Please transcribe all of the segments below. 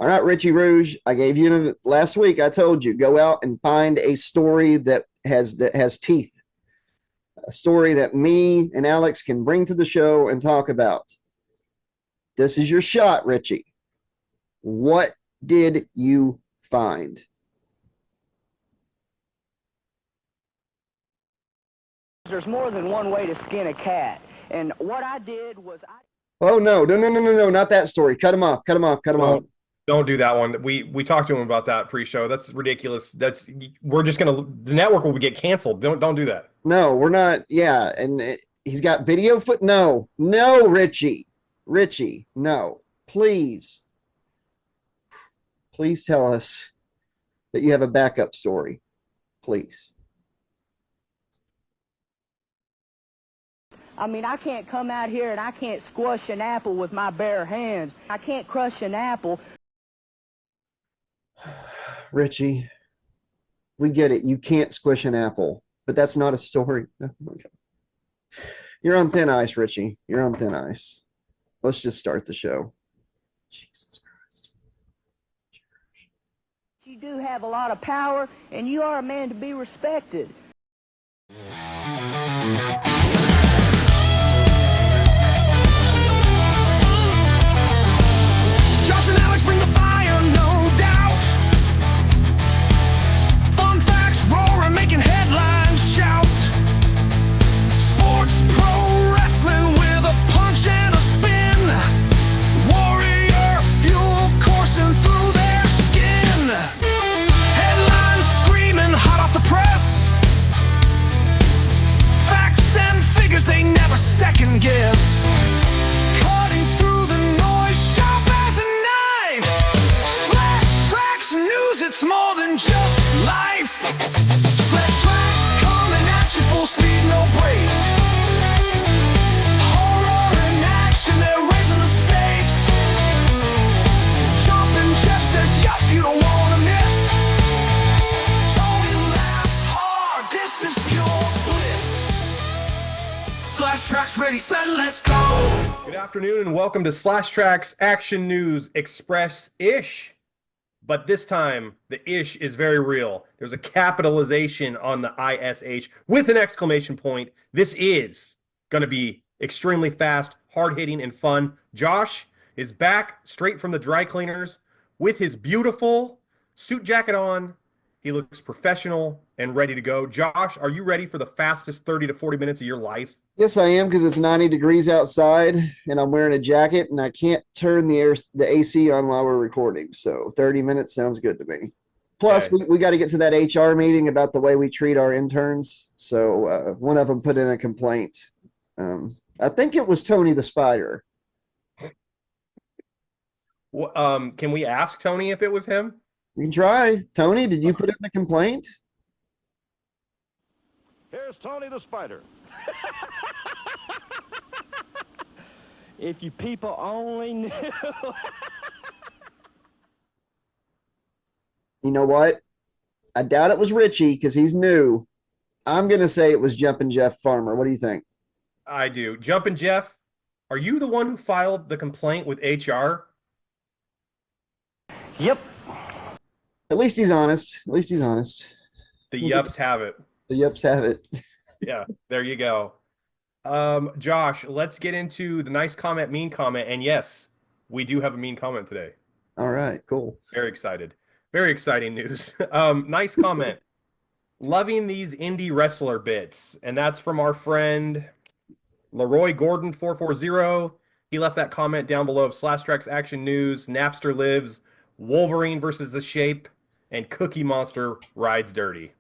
All right, Richie Rouge, I gave you last week. I told you go out and find a story that has teeth, a story that me and Alex can bring to the show and talk about. This is your shot, Richie. What did you find? There's more than one way to skin a cat, and what I did was Oh no, not that story. Cut him off. Don't do that one. We talked to him about that pre-show. That's ridiculous. We're just gonna the network will get canceled. Don't do that. No, we're not. Yeah, and he's got video foot. No, Richie, no, please tell us that you have a backup story, please. I mean, I can't come out here and I can't squash an apple with my bare hands. I can't crush an apple. Richie, we get it. You can't squish an apple, but that's not a story. Okay. You're on thin ice, Richie. You're on thin ice. Let's just start the show. Jesus Christ. You do have a lot of power, and you are a man to be respected. Josh and Alex bring the fire, no doubt. Fun facts roaring, making headlines shout. Sports pro wrestling with a punch and a spin. Warrior fuel coursing through their skin. Headlines screaming hot off the press. Facts and figures they never second guess. Cutting through the noise, sharp as a knife. Slash tracks news, it's more than just life. Slash tracks coming at you full speed, no brakes. Horror in action, they're raising the stakes. Jumping Jeff says, yup, you don't wanna miss. Tony laughs hard, this is pure bliss. Slash tracks ready, set, let's go. Good afternoon and welcome to Slash Trax Action News Express-ish. But this time, the ish is very real. There's a capitalization on the ISH with an exclamation point. This is going to be extremely fast, hard-hitting, and fun. Josh is back straight from the dry cleaners with his beautiful suit jacket on. He looks professional and ready to go. Josh, are you ready for the fastest 30 to 40 minutes of your life? Yes, I am, because it's 90 degrees outside and I'm wearing a jacket and I can't turn the AC on while we're recording. So 30 minutes sounds good to me. Plus, Okay. we got to get to that HR meeting about the way we treat our interns. So one of them put in a complaint. I think it was Tony the Spider. Can we ask Tony if it was him? You can try. Tony, did you put in the complaint? Here's Tony the Spider. If you people only knew. You know what? I doubt it was Richie because he's new. I'm going to say it was Jumpin' Jeff Farmer. What do you think? I do. Jumpin' Jeff, are you the one who filed the complaint with HR? Yep. At least he's honest. The yups have it. The yups have it. Yeah, there you go. Josh, let's get into the nice comment, mean comment. And yes, we do have a mean comment today. All right, cool. Very excited. Very exciting news. Nice comment. Loving these indie wrestler bits. And that's from our friend Leroy Gordon 440. He left that comment down below of Slash Trax Action News, Napster Lives, Wolverine versus the Shape, and Cookie Monster rides dirty.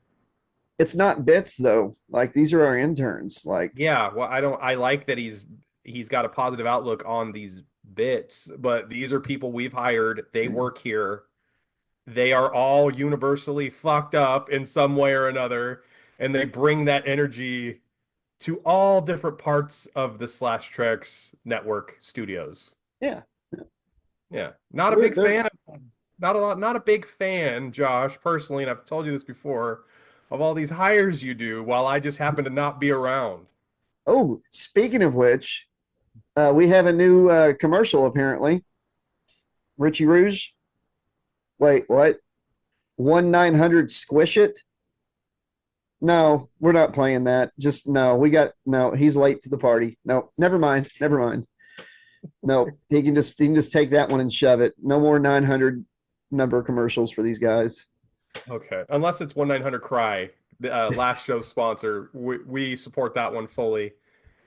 It's not bits though. Like, these are our interns. Like, Yeah, well, I like that he's got a positive outlook on these bits, but these are people we've hired. They work here. They are all universally fucked up in some way or another, and they bring that energy to all different parts of the Slash Trax network studios. yeah. Yeah, not a big fan. Not a big fan, Josh, personally, and I've told you this before, of all these hires you do while I just happen to not be around. Oh, speaking of which, we have a new commercial apparently. Richie Rouge, Wait, what? 1-900 squish it? No, we're not playing that. Just no. No. He's late to the party. No, never mind. Never mind. No, he can just take that one and shove it. No more 900 number commercials for these guys. Okay, unless it's 1-900-CRY, the last show sponsor. We support that one fully.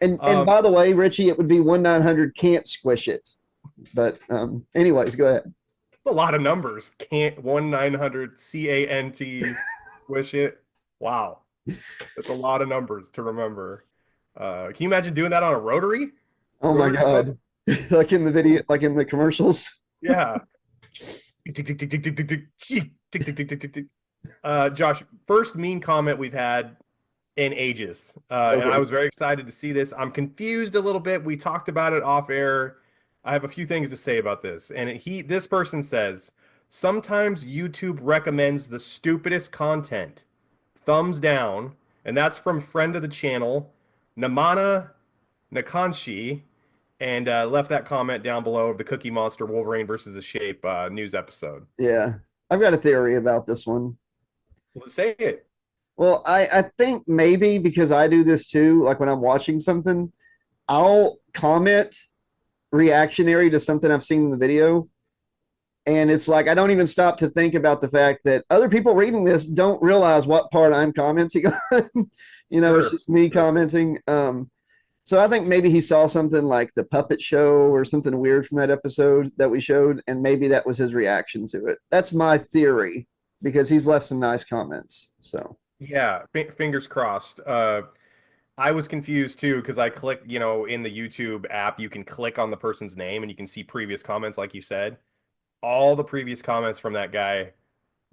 And by the way, Richie, it would be 1-900 can't squish it. But anyways, go ahead. A lot of numbers. Can't 1-900-CANT wish it. Wow, that's a lot of numbers to remember. Can you imagine doing that on a rotary? Oh my Rotary God. Like in the video, like in the commercials. Yeah. Josh, first mean comment we've had in ages. And I was very excited to see this. I'm confused a little bit. We talked about it off air. I have a few things to say about this. And this person says, sometimes YouTube recommends the stupidest content. Thumbs down. And that's from friend of the channel, Namana Nakanshi, and left that comment down below of the Cookie Monster Wolverine versus the Shape news episode. Yeah. I've got a theory about this one. Let's say it. Well, I think maybe because I do this too, like when I'm watching something, I'll comment reactionary to something I've seen in the video. And it's like I don't even stop to think about the fact that other people reading this don't realize what part I'm commenting on. It's just me commenting. So I think maybe he saw something like the puppet show or something weird from that episode that we showed, and maybe that was his reaction to it. That's my theory because he's left some nice comments. So yeah, fingers crossed. I was confused too because I clicked, in the YouTube app, you can click on the person's name and you can see previous comments, like you said. All the previous comments from that guy,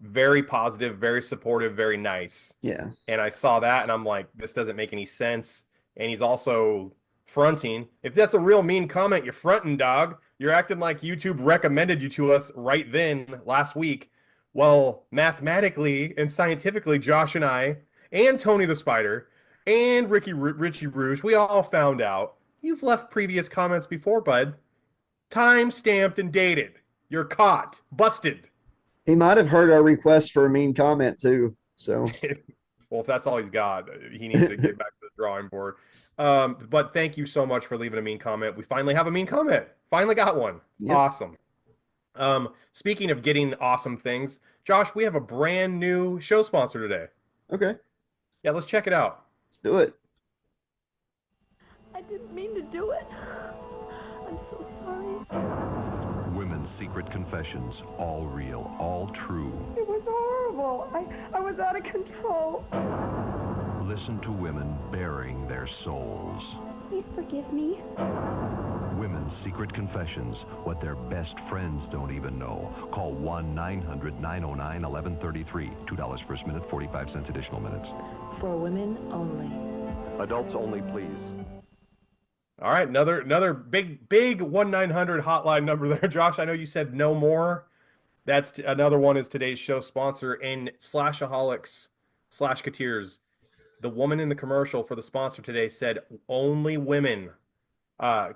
very positive, very supportive, very nice. Yeah. And I saw that and I'm like, this doesn't make any sense. And he's also fronting. If that's a real mean comment, you're fronting, dog. You're acting like YouTube recommended you to us right then last week. Well, mathematically and scientifically, Josh and I and Tony the Spider and Richie Rouge, we all found out you've left previous comments before, bud. Time stamped and dated. You're caught. Busted. He might have heard our request for a mean comment too. So well, if that's all he's got, he needs to get back to the drawing board. But thank you so much for leaving a mean comment. We finally have a mean comment. Finally got one. Yep. Awesome. Speaking of getting awesome things, Josh, we have a brand new show sponsor today. Okay. Yeah, let's check it out. Let's do it. I didn't mean to do it. I'm so sorry. Women's secret confessions, all real, all true. It was horrible. I was out of control. Listen to women bearing their souls. Please forgive me. Women's secret confessions, what their best friends don't even know. Call 1-900-909-1133. $2 first minute, 45 cents additional minutes. For women only. Adults only, please. All right, another big 1-900 hotline number there, Josh. I know you said no more. That's another one is today's show sponsor and Slashaholics /Kateers. The woman in the commercial for the sponsor today said only women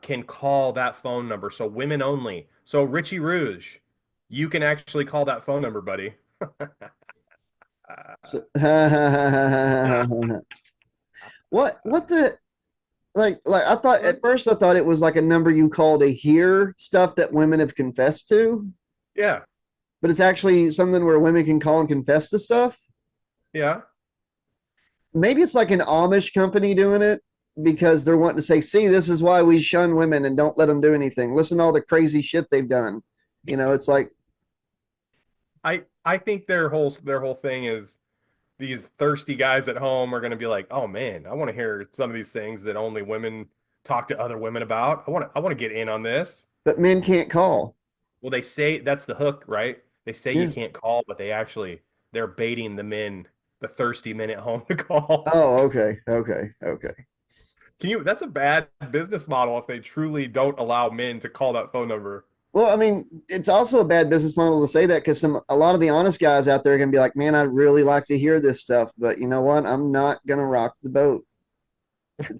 can call that phone number. So women only. So Richie Rouge, you can actually call that phone number, buddy. What the like I thought at first I thought it was like a number you call to hear stuff that women have confessed to. Yeah. But it's actually something where women can call and confess to stuff. Yeah. Maybe it's like an Amish company doing it because they're wanting to say, see, this is why we shun women and don't let them do anything. Listen to all the crazy shit they've done. It's like I think their whole thing is these thirsty guys at home are going to be like, oh man, I want to hear some of these things that only women talk to other women about. I want to get in on this. But men can't call. Well, they say that's the hook, right? They say you can't call, but they're baiting the men, the thirsty men at home to call. Oh, okay. That's a bad business model if they truly don't allow men to call that phone number. Well, I mean, it's also a bad business model to say that because a lot of the honest guys out there are going to be like, man, I'd really like to hear this stuff, but you know what? I'm not going to rock the boat.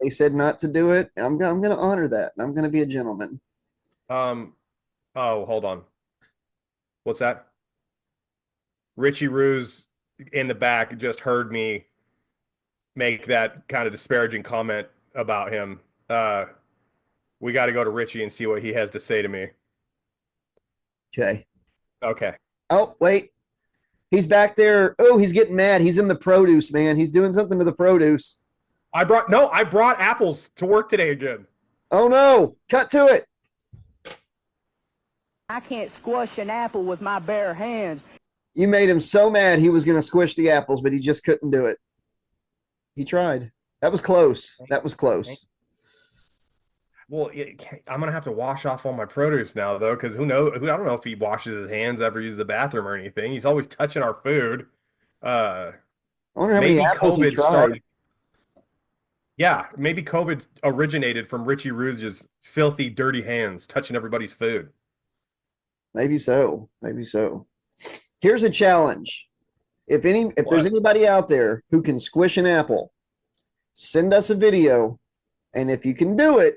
They said not to do it. I'm going to honor that. And I'm going to be a gentleman. Oh, hold on. What's that? Richie Ruse in the back just heard me make that kind of disparaging comment about him. We got to go to Richie and see what he has to say to me. Okay. Okay. Oh, wait. He's back there. Oh, he's getting mad. He's in the produce, man. He's doing something to the produce. I brought apples to work today again. Oh, no. Cut to it. I can't squash an apple with my bare hands. You made him so mad he was going to squish the apples, but he just couldn't do it. He tried. That was close. That was close. Well, I'm gonna have to wash off all my produce now, though, because who knows? I don't know if he washes his hands ever uses the bathroom or anything. He's always touching our food. I wonder how many apples he tried. started. Yeah, maybe COVID originated from Richie Ruse's filthy, dirty hands touching everybody's food. Maybe so. Maybe so. Here's a challenge. If there's anybody out there who can squish an apple, send us a video, and if you can do it,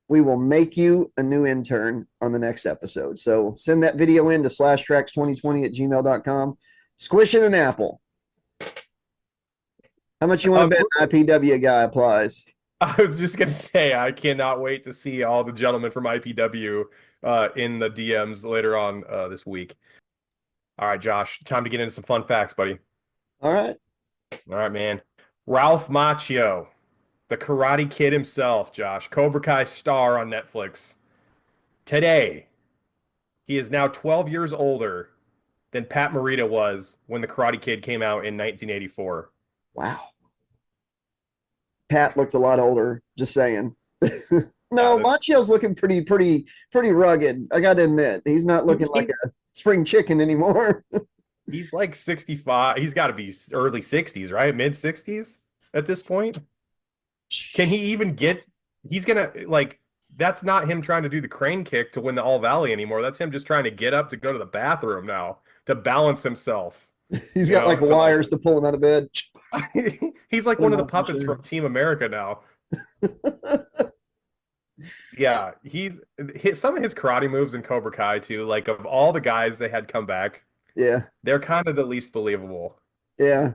we will make you a new intern on the next episode. So send that video in to /trax2020@gmail.com. Squishing an apple. How much you want to bet an IPW guy applies? I was just gonna say I cannot wait to see all the gentlemen from IPW in the DMs later on this week. All right, Josh, time to get into some fun facts, buddy. All right, man. Ralph Macchio, the Karate Kid himself, Josh, Cobra Kai star on Netflix. Today, he is now 12 years older than Pat Morita was when the Karate Kid came out in 1984. Wow. Pat looked a lot older, just saying. No, Macchio's looking pretty rugged. I got to admit, he's not looking like a spring chicken anymore. He's like 65. He's got to be early 60s, right? Mid 60s at this point. Can he even get? He's gonna that's not him trying to do the crane kick to win the All Valley anymore. That's him just trying to get up to go to the bathroom now to balance himself. He's got wires to pull him out of bed. He's like one of the puppets from Team America now. Yeah, some of his karate moves in Cobra Kai too. Like of all the guys they had come back, they're kind of the least believable. Yeah.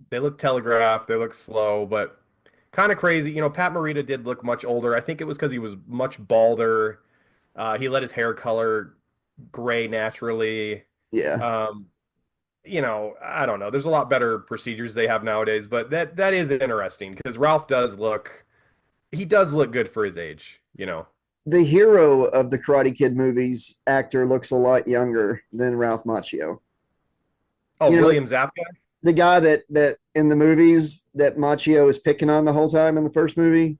They look telegraphed. They look slow, but kind of crazy. You know, Pat Morita did look much older. I think it was because he was much balder. He let his hair color gray naturally. Yeah. You know, I don't know. There's a lot better procedures they have nowadays, but that is interesting because Ralph does look good for his age, you know. The hero of the Karate Kid movies actor looks a lot younger than Ralph Macchio. Oh, William Zabka? The guy that in the movies that Macchio is picking on the whole time in the first movie.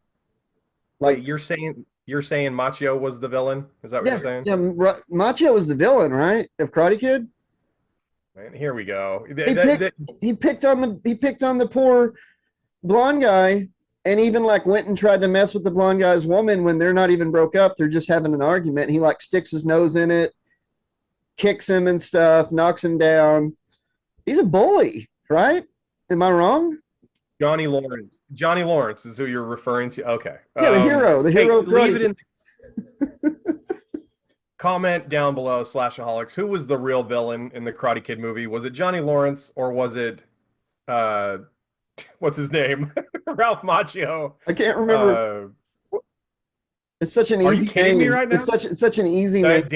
Like you're saying Macchio was the villain? Is that what you're saying? Yeah, Macchio was the villain, right? Of Karate Kid? Man, here we go. He picked on the poor blonde guy and even went and tried to mess with the blonde guy's woman when they're not even broke up. They're just having an argument. He sticks his nose in it, kicks him and stuff, knocks him down. He's a bully, right? Am I wrong? Johnny Lawrence. Johnny Lawrence is who you're referring to. Okay. Yeah, the hero. Leave it in. Comment down below, /aholics. Who was the real villain in the Karate Kid movie? Was it Johnny Lawrence or was it what's his name? Ralph Macchio. I can't remember. It's such an easy. Are you kidding me right now? It's such an easy name.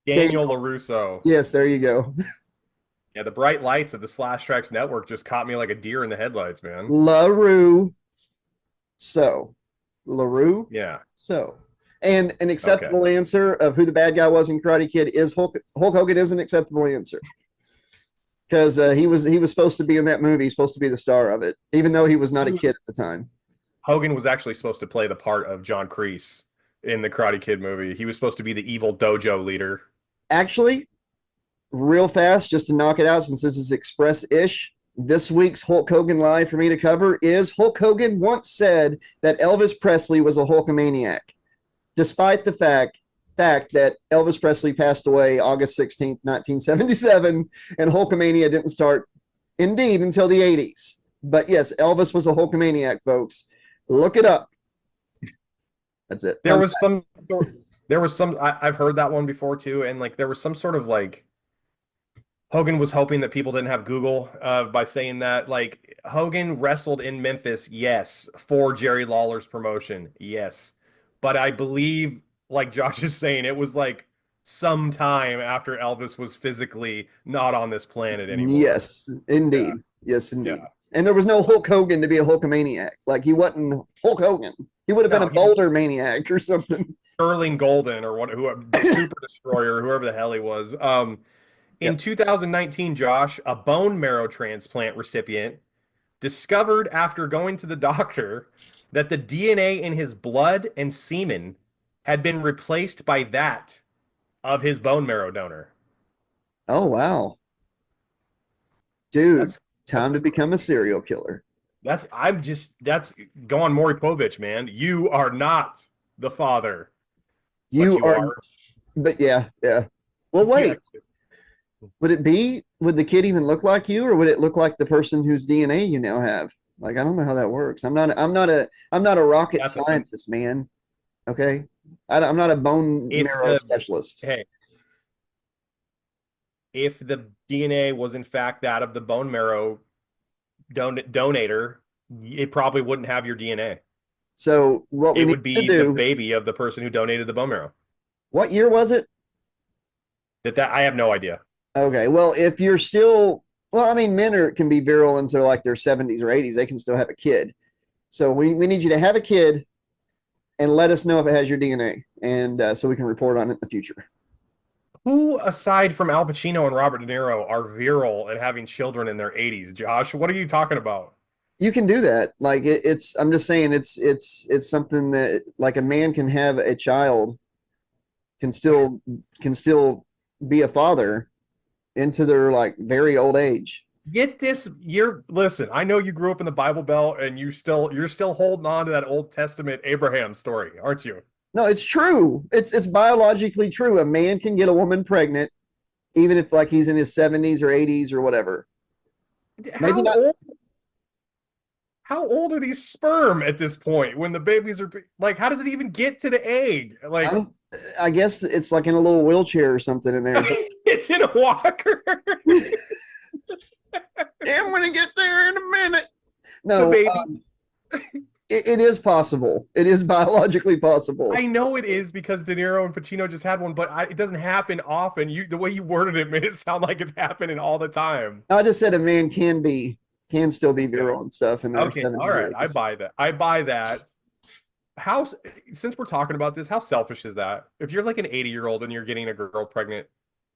Daniel LaRusso. Yes, there you go. Yeah, the bright lights of the /Trax network just caught me like a deer in the headlights, man. LaRue. LaRue? Yeah. And an acceptable answer of who the bad guy was in Karate Kid is Hulk Hogan is an acceptable answer. Because he was supposed to be in that movie. He's supposed to be the star of it, even though he was not a kid at the time. Hogan was actually supposed to play the part of John Kreese in the Karate Kid movie. He was supposed to be the evil dojo leader. Actually, real fast, just to knock it out since this is express-ish, this week's Hulk Hogan Live for me to cover is Hulk Hogan once said that Elvis Presley was a Hulkamaniac, despite the fact that Elvis Presley passed away August 16th, 1977, and Hulkamania didn't start, indeed, until the 80s. But yes, Elvis was a Hulkamaniac, folks. Look it up. That's it. There was some There was some I've heard that one before too, and like there was some sort of like Hogan was hoping that people didn't have Google by saying that. Like Hogan wrestled in Memphis, yes, for Jerry Lawler's promotion, yes. But I believe, like Josh is saying, it was like some time after Elvis was physically not on this planet anymore. Yes, indeed. Yeah, Yes, yeah. indeed. And there was no Hulk Hogan to be a Hulkamaniac. Like he wasn't Hulk Hogan. He would have been No, a he was Boulder Maniac or something. Sterling Golden or what, whoever, Super Destroyer, whoever the hell he was. In Yep. 2019, Josh, a bone marrow transplant recipient discovered after going to the doctor that the DNA in his blood and semen had been replaced by that of his bone marrow donor. Oh wow. Dude, That's time to become a serial killer. that's go on Maury Povich, man. You are not the father, but You you are, are. but yeah, yeah. Well, Yeah. wait. Would the kid even look like you, or would it look like the person whose DNA you now have? Like, I don't know how that works. I'm not a rocket That's a, scientist, man. Okay. I'm not a bone if marrow the specialist. hey, if the DNA was in fact that of the bone marrow donator, it probably wouldn't have your DNA. So what we It need would to be the do, baby of the person who donated the bone marrow. what year was it? That I have no idea. Okay. Well, if you're still, well, I mean, can be virile until like their 70s or 80s. They can still have a kid. So we need you to have a kid and let us know if it has your DNA, and so we can report on it in the future. Who, aside from Al Pacino and Robert De Niro, are virile at having children in their 80s? Josh, what are you talking about? You can do that. Like it's, I'm just saying, it's something that like a man can have a child, can still can still be a father into their like very old age. Get this, you're listen, I know you grew up in the Bible Belt and you're still holding on to that Old Testament Abraham story, aren't you? No, it's true. It's biologically true. A man can get a woman pregnant, even if like he's in his 70s or 80s or whatever. Maybe How not. old how old are these sperm at this point when the babies are like how does it even get to the egg? Like I'm, I guess it's like in a little wheelchair or something in there. it's in a walker. I'm gonna get there in a minute. The No, baby. it is possible. It is biologically possible. I know it is because De Niro and Pacino just had one, but it doesn't happen often. The way you worded it made it sound like it's happening all the time. I just said a man can still be virile and stuff in their Okay, 70s all or right, I 80s. buy that. I buy that. How, since we're talking about this, how selfish is that? If you're like an 80-year-old and you're getting a girl pregnant,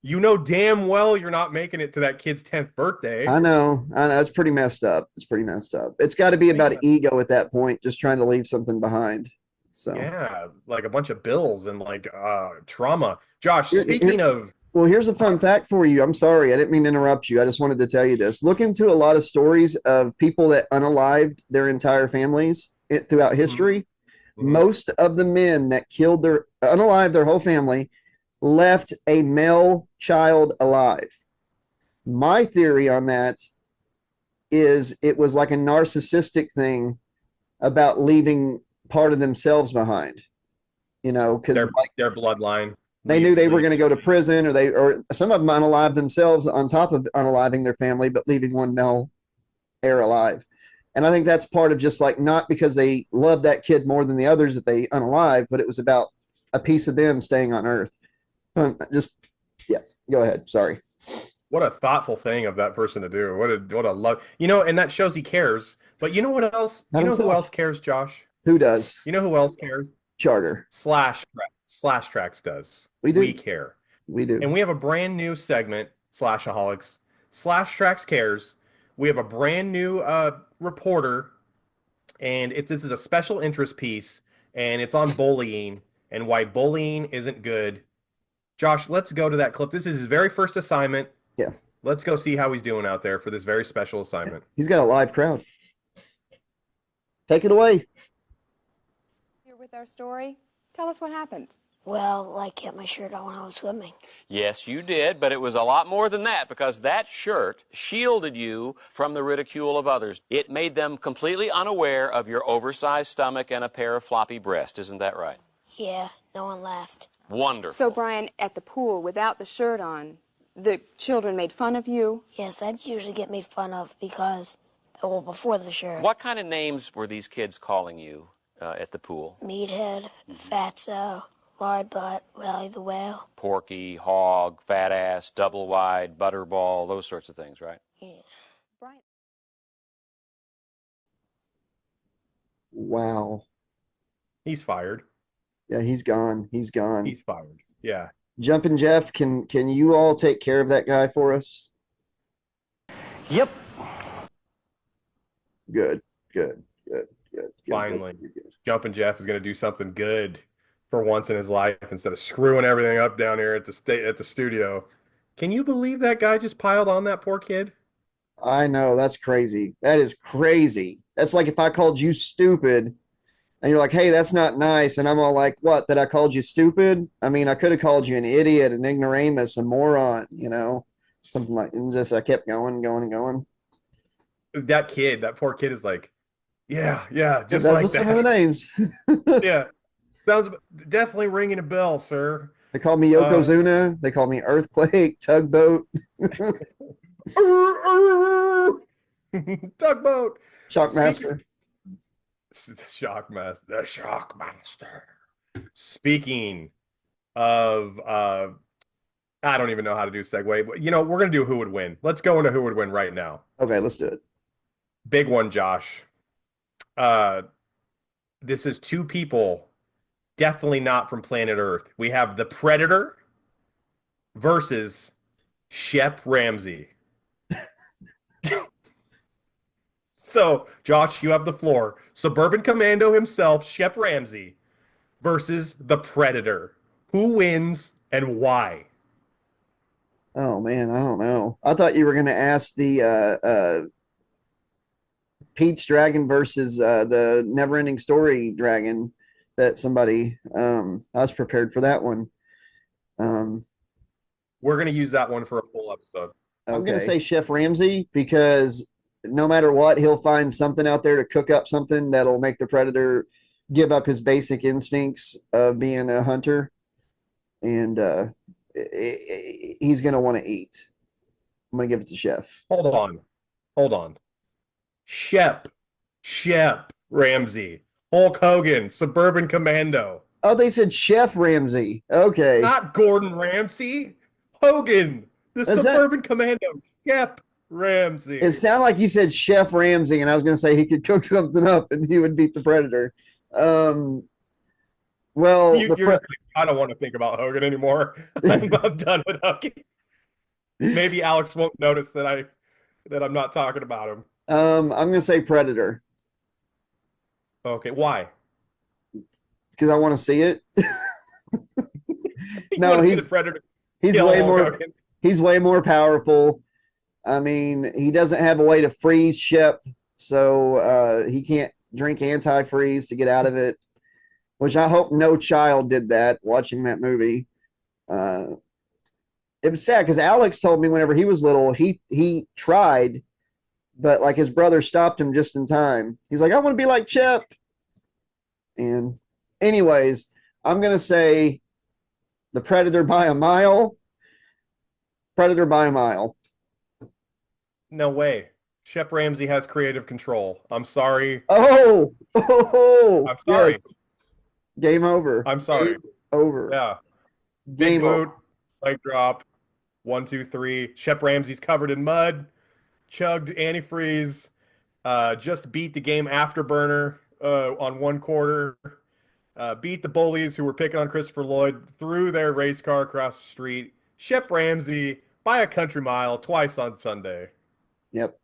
you know damn well you're not making it to that kid's 10th birthday. I know. It's pretty messed up. It's pretty messed up. It's got to be about ego at that point, just trying to leave something behind. So Yeah, like a bunch of bills and like trauma. Josh, Here- speaking here- of well, here's a fun fact for you. I'm sorry, I didn't mean to interrupt you. I just wanted to tell you this. Look into a lot of stories of people that unalived their entire families throughout history. Most of the men that killed their unalived their whole family left a male child alive. My theory on that is it was like a narcissistic thing about leaving part of themselves behind, because their bloodline. they knew they were going to go to prison, or some of them unalived themselves on top of unaliving their family, but leaving one male heir alive. And I think that's part of just like, not because they loved that kid more than the others that they unalived, but it was about a piece of them staying on earth. Yeah, go ahead. Sorry. What a thoughtful thing of that person to do. What a love. And that shows he cares. But you know what else? Not You know who himself. else cares, Josh? Who does? You know who else cares? Charter. Slash Trax does. We do. We care. We do. And we have a brand new segment, Slashaholics. Slash Trax cares. We have a brand new reporter, and this is a special interest piece, and it's on bullying and why bullying isn't good. Josh, let's go to that clip. This is his very first assignment. Yeah. Let's go see how he's doing out there for this very special assignment. He's got a live crowd. Take it away. Here with our story. Tell us what happened. Well, I kept my shirt on when I was swimming. Yes, you did, but it was a lot more than that because that shirt shielded you from the ridicule of others. It made them completely unaware of your oversized stomach and a pair of floppy breasts. Isn't that right? Yeah, no one laughed. Wonderful. So, Brian, at the pool, without the shirt on, the children made fun of you? Yes, I'd usually get made fun of because, well, before the shirt. What kind of names were these kids calling you at the pool? Meathead, Fatso, Lard Butt, Wally the Whale. Porky, Hog, Fat Ass, Double Wide, Butterball, those sorts of things, right? Yeah. Brian. Wow. He's fired. Yeah, he's gone. He's gone. He's fired. Yeah. Jumpin' Jeff, can you all take care of that guy for us? Yep. Good. Finally. Jumpin' Jeff is going to do something good for once in his life instead of screwing everything up down here at the studio. Can you believe that guy just piled on that poor kid? I know, that's crazy. That is crazy. That's like if I called you stupid and you're like, hey, that's not nice. And I'm all like, what, that I called you stupid? I mean, I could have called you an idiot, an ignoramus, a moron, something like, and just, I kept going. That poor kid is like, yeah, just that like was that. some of the names. Yeah. Sounds definitely ringing a bell, sir. They called me Yokozuna. They called me Earthquake, Tugboat, Tugboat. Shockmaster. The Shockmaster. Speaking of, I don't even know how to do segue, but we're gonna do who would win. Let's go into who would win right now. Okay, let's do it. Big one, Josh. This is two people, definitely not from planet Earth. We have the Predator versus Shep Ramsey. So, Josh, you have the floor. Suburban Commando himself, Shep Ramsey, versus the Predator. Who wins and why? Oh man, I don't know. I thought you were going to ask the Pete's Dragon versus the Neverending Story Dragon that somebody. I was prepared for that one. We're going to use that one for a full episode. I'm going to say Chef Ramsay because no matter what, he'll find something out there to cook up something that'll make the Predator give up his basic instincts of being a hunter. And he's going to want to eat. I'm going to give it to Chef. Hold on. Shep Ramsey, Hulk Hogan, Suburban Commando. Oh, they said Chef Ramsay. Okay. Not Gordon Ramsay. Hogan, the Suburban Commando, Shep Ramsey. It sounded like you said Chef Ramsay, and I was going to say he could cook something up and he would beat the Predator. Well, I don't want to think about Hogan anymore. I'm done with Hogan. Maybe Alex won't notice that I'm not talking about him. I'm going to say Predator. Okay, why? Because I want to see it. No, he's Predator. He's way more powerful. I mean, he doesn't have a way to freeze Shep, so he can't drink antifreeze to get out of it, which I hope no child did that watching that movie. It was sad because Alex told me whenever he was little, he tried, but like his brother stopped him just in time. He's like, I want to be like Shep. And anyways, I'm going to say the Predator by a mile. Predator by a mile. No way. Shep Ramsey has creative control. I'm sorry. Oh, I'm sorry. Yes. Game over. I'm sorry. Game over. Yeah. Game Big boot, over. leg drop. 1, 2, 3. Shep Ramsey's covered in mud. Chugged antifreeze. Just beat the game afterburner on 1 quarter. Beat the bullies who were picking on Christopher Lloyd. Threw their race car across the street. Shep Ramsey by a country mile twice on Sunday. Yep.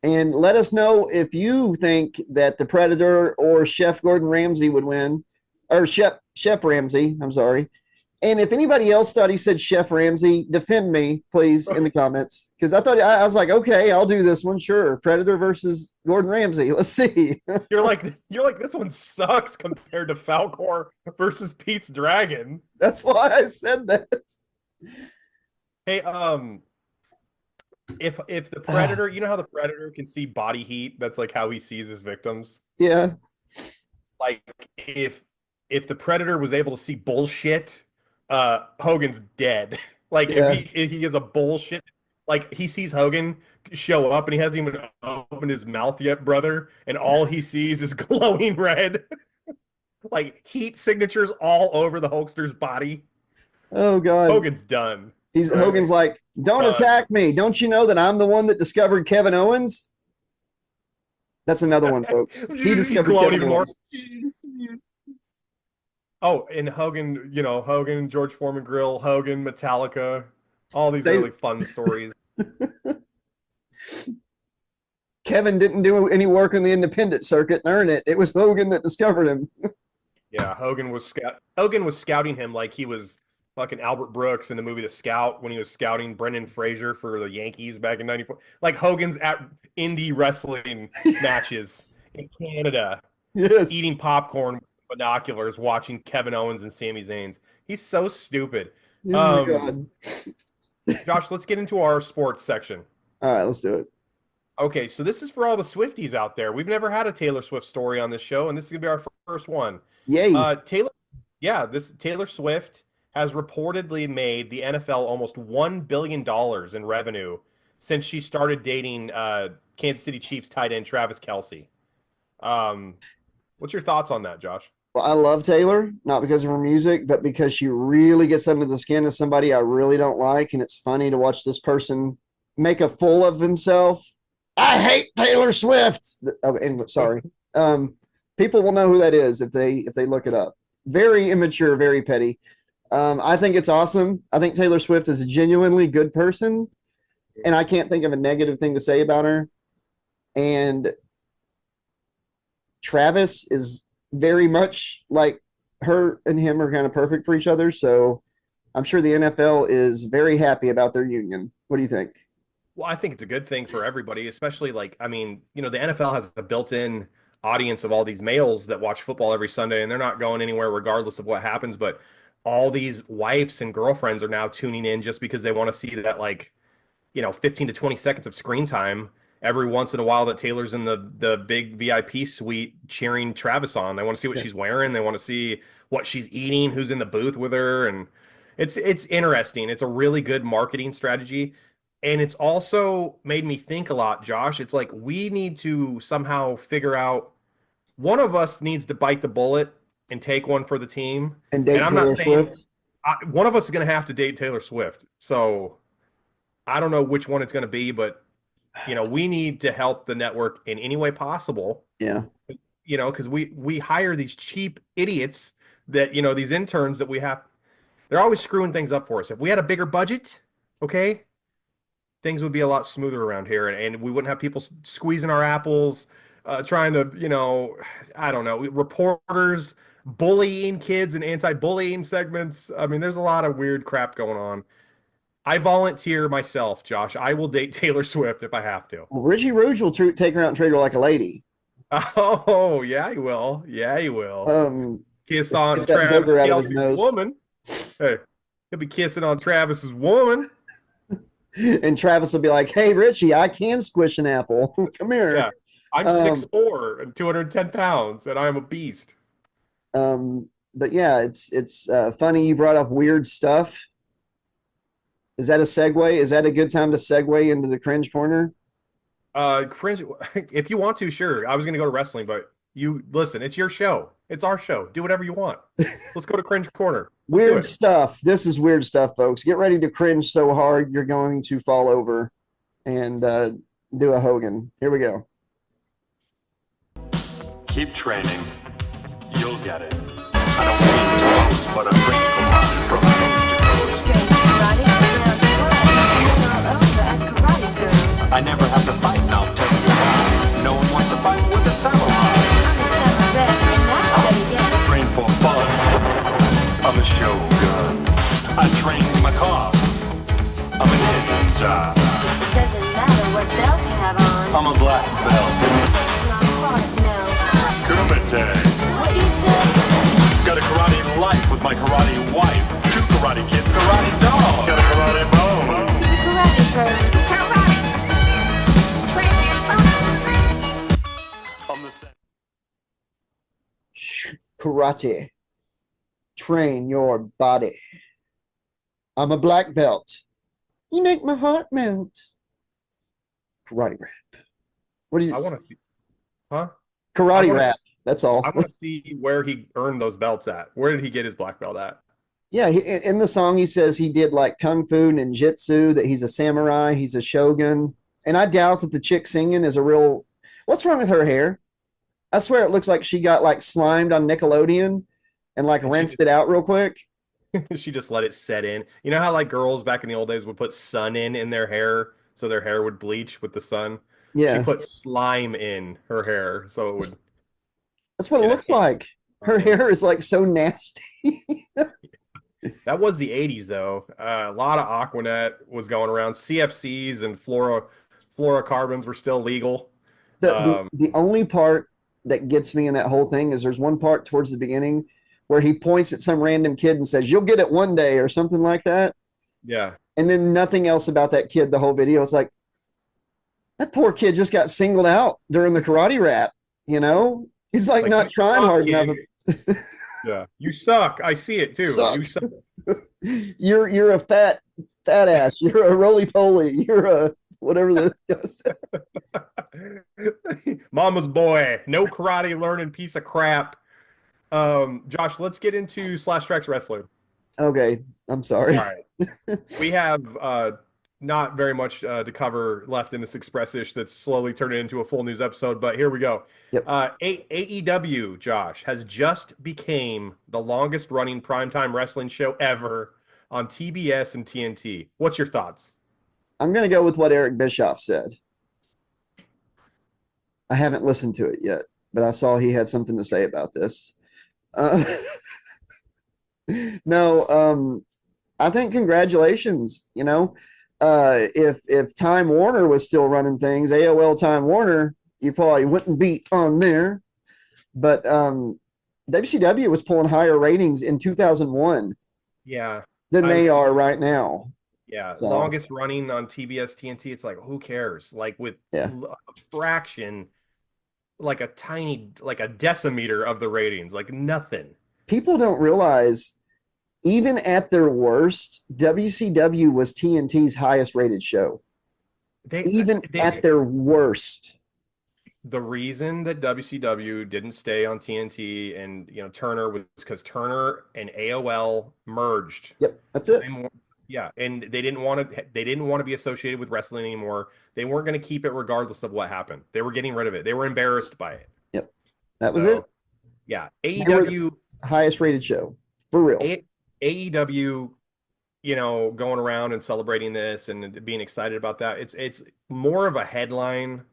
And let us know if you think that the Predator or Chef Gordon Ramsay would win, or Shep Ramsay. I'm sorry. And if anybody else thought he said Chef Ramsay, defend me, please, in the comments. Because I was like, okay, I'll do this one. Sure. Predator versus Gordon Ramsay. Let's see. You're like, this one sucks compared to Falcor versus Pete's Dragon. That's why I said that. Hey, if the Predator, you know how the Predator can see body heat? That's like how he sees his victims. Yeah. Like if if the Predator was able to see bullshit, Hogan's dead. Like Yeah. if he is a bullshit, like he sees Hogan show up and he hasn't even opened his mouth yet, brother, and all he sees is glowing red, like heat signatures all over the Hulkster's body. Oh God. Hogan's done. Right? Hogan's like, don't attack me. Don't you know that I'm the one that discovered Kevin Owens? That's another one, folks. He discovered Kevin Owens. Oh, and Hogan, Hogan, George Foreman Grill, Hogan, Metallica, all these really fun stories. Kevin didn't do any work on the independent circuit and earn it. It was Hogan that discovered him. Yeah, Hogan was scouting him like he was fucking Albert Brooks in the movie The Scout when he was scouting Brendan Fraser for the Yankees back in '94. Like Hogan's at indie wrestling matches in Canada, yes, eating popcorn with binoculars, watching Kevin Owens and Sami Zayn's. He's so stupid. Oh my God. Josh, let's get into our sports section. All right, let's do it. Okay, so this is for all the Swifties out there. We've never had a Taylor Swift story on this show, and this is gonna be our first one. Yay! Taylor Swift has reportedly made the NFL almost $1 billion in revenue since she started dating Kansas City Chiefs tight end Travis Kelce. What's your thoughts on that, Josh? Well, I love Taylor, not because of her music, but because she really gets under the skin of somebody I really don't like, and it's funny to watch this person make a fool of himself. I hate Taylor Swift. Oh, anyway, sorry. People will know who that is if they look it up. Very immature, very petty. I think it's awesome. I think Taylor Swift is a genuinely good person, and I can't think of a negative thing to say about her. And Travis is very much like her and him are kind of perfect for each other. So I'm sure the NFL is very happy about their union. What do you think? Well, I think it's a good thing for everybody, especially the NFL has a built-in audience of all these males that watch football every Sunday, and they're not going anywhere regardless of what happens. But all these wives and girlfriends are now tuning in just because they want to see that 15 to 20 seconds of screen time every once in a while that Taylor's in the big VIP suite cheering Travis on. They want to see what she's wearing. They want to see what she's eating, who's in the booth with her. And it's interesting. It's a really good marketing strategy. And it's also made me think a lot, Josh. It's like we need to somehow figure out, one of us needs to bite the bullet and take one for the team. And date I'm Taylor not saying Swift. one of us is going to have to date Taylor Swift. So I don't know which one it's going to be, but we need to help the network in any way possible. Yeah. Because we hire these cheap idiots that, these interns that we have, they're always screwing things up for us. If we had a bigger budget, okay, things would be a lot smoother around here, and we wouldn't have people squeezing our apples, trying to, I don't know, reporters bullying kids and anti-bullying segments. I mean, there's a lot of weird crap going on. I volunteer myself, Josh. I will date Taylor Swift if I have to. Well, Richie Rouge will take her out and treat her like a lady. Oh, yeah, he will. Yeah, he will. Kiss on Kiss that Travis booger out of his Kelce's nose. woman. Hey, he'll be kissing on Travis's woman. And Travis will be like, "Hey, Richie, I can squish an apple. Come here." Yeah, I'm 6'4" and 210 pounds, and I'm a beast. But yeah, it's funny you brought up weird stuff. Is that a segue? Is that a good time to segue into the cringe corner? Cringe, if you want to, sure. I was going to go to wrestling, but you listen. It's your show. It's our show. Do whatever you want. Let's go to cringe corner. Weird stuff. This is weird stuff, folks. Get ready to cringe so hard you're going to fall over and do a Hogan. Here we go. Keep training. You'll get it. I don't mean toes, but a bring karate from coast to coast. I never have to fight, and I'll tell you why. No one wants to fight with a samurai. Train for fun. I'm a shogun. I train my car. I'm a ninja. It doesn't matter what belt you have on. I'm a black belt. It's not hard, no. Kumite. What you say? Got a karate life with my karate wife. 2 karate kids, karate dog. Got a karate bone. Karate bird. On the set. Karate. train your body. I'm a black belt. You make my heart melt. Karate rap. What do I you? want to see, huh? Karate rap. That's all. I want to see where he earned those belts at. Where did he get his black belt at? Yeah, in the song he says he did like kung fu, ninjutsu, that he's a samurai, he's a shogun. And I doubt that the chick singing is a real. What's wrong with her hair? I swear it looks like she got like slimed on Nickelodeon and like rinsed it out real quick. She just let it set in. You know how like girls back in the old days would put sun in their hair so their hair would bleach with the sun? She Yeah, put slime in her hair so it would. that's what it looks like. Her hair is like so nasty. That was the 80s though. A lot of Aquanet was going around. CFCs and fluorocarbons were still legal. The only part that gets me in that whole thing is there's one part towards the beginning where he points at some random kid and says, "You'll get it one day," or something like that. Yeah. And then nothing else about that kid the whole video. It's like, that poor kid just got singled out during the karate rap, you know? He's like not trying hard enough. Yeah. You suck. I see it too. You suck. You're a fat ass. You're a roly-poly. You're a whatever the Mama's boy. No karate learning piece of crap. Josh, let's get into Slash Trax Wrestling. Okay, I'm sorry. All right. We have not very much to cover left in this Express-ish that's slowly turning into a full news episode, but here we go. Yep. AEW, Josh, has just became the longest running primetime wrestling show ever on TBS and TNT. What's your thoughts? I'm going to go with what Eric Bischoff said. I haven't listened to it yet, but I saw he had something to say about this. No, I think congratulations. You know, if Time Warner was still running things, AOL Time Warner, you probably wouldn't be on there. But WCW was pulling higher ratings in 2001. Yeah. Than they are right now. Yeah, so. Longest running on TBS TNT. It's like, who cares? Like with a fraction, like a tiny, like a decimeter of the ratings, like nothing. People don't realize, even at their worst, WCW was TNT's highest rated show. Even at their worst. The reason that WCW didn't stay on TNT and Turner was because Turner and AOL merged. Yep, that's it. Yeah, and they didn't want to be associated with wrestling anymore. They weren't going to keep it regardless of what happened. They were getting rid of it. They were embarrassed by it. Yep, that was it. Yeah, AEW highest rated show for real. AEW, going around and celebrating this and being excited about that. It's more of a headline.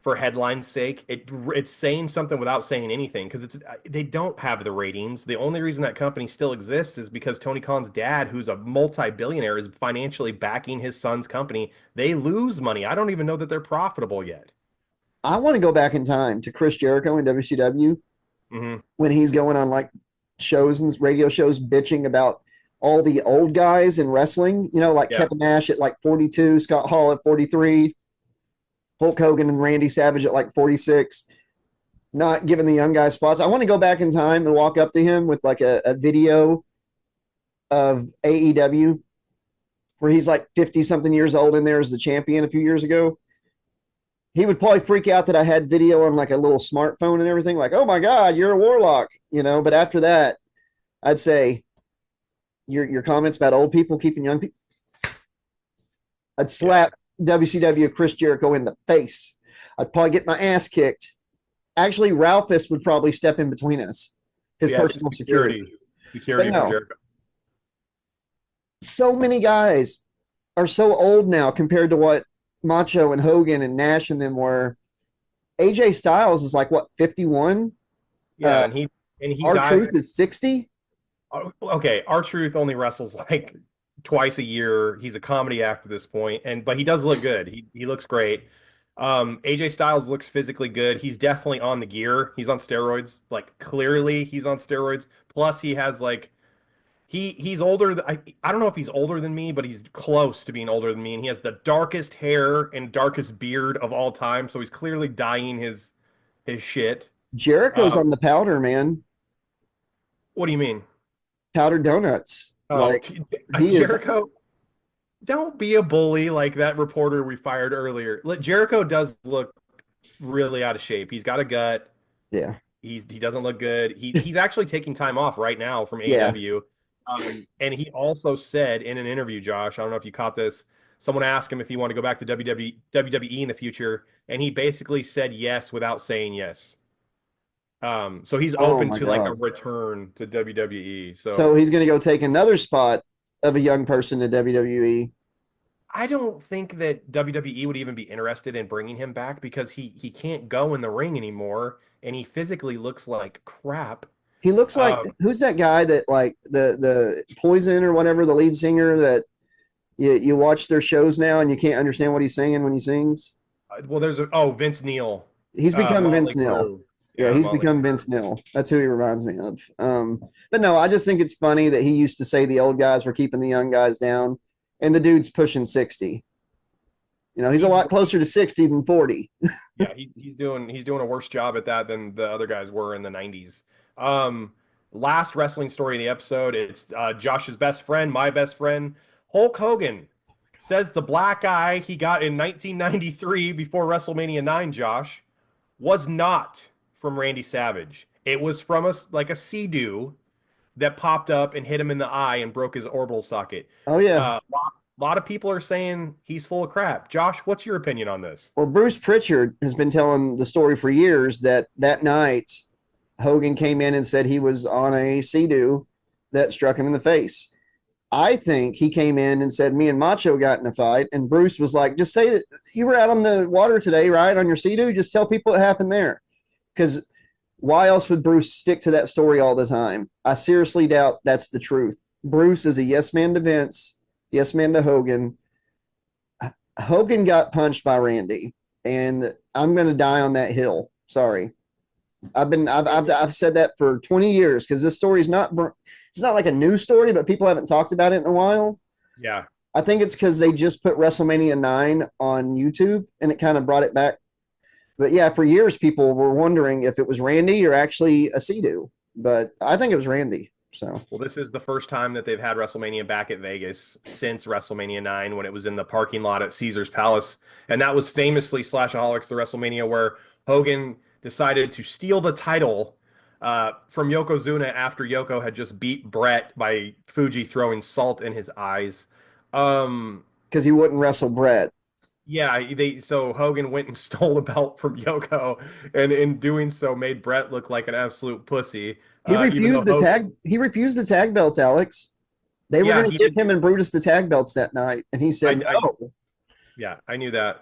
For headline's sake, it's saying something without saying anything because they don't have the ratings. The only reason that company still exists is because Tony Khan's dad, who's a multi-billionaire, is financially backing his son's company. They lose money. I don't even know that they're profitable yet. I want to go back in time to Chris Jericho in WCW when he's going on like shows and radio shows bitching about all the old guys in wrestling, like Kevin Nash at like 42, Scott Hall at 43. Hulk Hogan and Randy Savage at like 46, not giving the young guys spots. I want to go back in time and walk up to him with like a video of AEW where he's like 50-something years old in there as the champion a few years ago. He would probably freak out that I had video on like a little smartphone and everything, like, oh my God, you're a warlock, but after that, I'd say your comments about old people keeping young people, I'd slap WCW Chris Jericho in the face. I'd probably get my ass kicked. Actually, Ralphus would probably step in between us. His personal security. Security for Jericho. So many guys are so old now compared to what Macho and Hogan and Nash and them were. AJ Styles is like what, 51? Yeah, and he R-Truth is 60. Okay, R-Truth only wrestles like twice a year. He's a comedy act at this point, but he does look good. He looks great. AJ Styles looks physically good. He's definitely on the gear. He's on steroids. Like clearly he's on steroids. Plus he has like he's older. I don't know if he's older than me, but he's close to being older than me. And he has the darkest hair and darkest beard of all time. So he's clearly dyeing his shit. Jericho's on the powder, man. What do you mean? powdered donuts. Like he is. Jericho, don't be a bully like that reporter we fired earlier. Jericho does look really out of shape. He's got a gut. Yeah. He doesn't look good. He's actually taking time off right now from Yeah. AEW. And he also said in an interview, Josh, I don't know if you caught this. Someone asked him if he wanted to go back to WWE in the future, and he basically said yes without saying yes. So he's open to like a return to WWE. So he's going to go take another spot of a young person to WWE. I don't think that WWE would even be interested in bringing him back because he can't go in the ring anymore, and he physically looks like crap. He looks like who's that guy that like the Poison or whatever, the lead singer that you watch their shows now and you can't understand what he's singing when he sings. Well, there's Vince Neil. He's become Vince Crue. Neil. Yeah, he's become Vince Neil. That's who he reminds me of. But no, I just think it's funny that he used to say the old guys were keeping the young guys down, and the dude's pushing 60. You know, he's a lot closer to 60 than 40. Yeah, he's doing a worse job at that than the other guys were in the 90s. Last wrestling story of the episode, it's Josh's best friend, my best friend, Hulk Hogan, says the black eye he got in 1993 before WrestleMania 9, Josh, was not from Randy Savage. It was from a Sea-Doo that popped up and hit him in the eye and broke his orbital socket. Oh, yeah. A lot of people are saying he's full of crap. Josh, what's your opinion on this? Well, Bruce Pritchard has been telling the story for years that night Hogan came in and said he was on a Sea-Doo that struck him in the face. I think he came in and said me and Macho got in a fight, and Bruce was like, just say that you were out on the water today, right, on your Sea-Doo? Just tell people what happened there. Because why else would Bruce stick to that story all the time? I seriously doubt that's the truth. Bruce is a yes man to Vince, yes man to Hogan. Hogan got punched by Randy, and I'm going to die on that hill. Sorry. I've said that for 20 years because this story is it's not like a new story, but people haven't talked about it in a while. Yeah. I think it's because they just put WrestleMania 9 on YouTube and it kind of brought it back. But yeah, for years, people were wondering if it was Randy or actually a Sea-Doo, but I think it was Randy. So, well, this is the first time that they've had WrestleMania back at Vegas since WrestleMania 9 when it was in the parking lot at Caesar's Palace. And that was famously Slashaholics, the WrestleMania where Hogan decided to steal the title from Yokozuna after Yoko had just beat Brett by Fuji throwing salt in his eyes. Because he wouldn't wrestle Brett. Yeah, so Hogan went and stole the belt from Yoko, and in doing so made Brett look like an absolute pussy. He refused the tag. He refused the tag belts, Alex. They were going to give him and Brutus the tag belts that night, and he said no. Yeah, I knew that.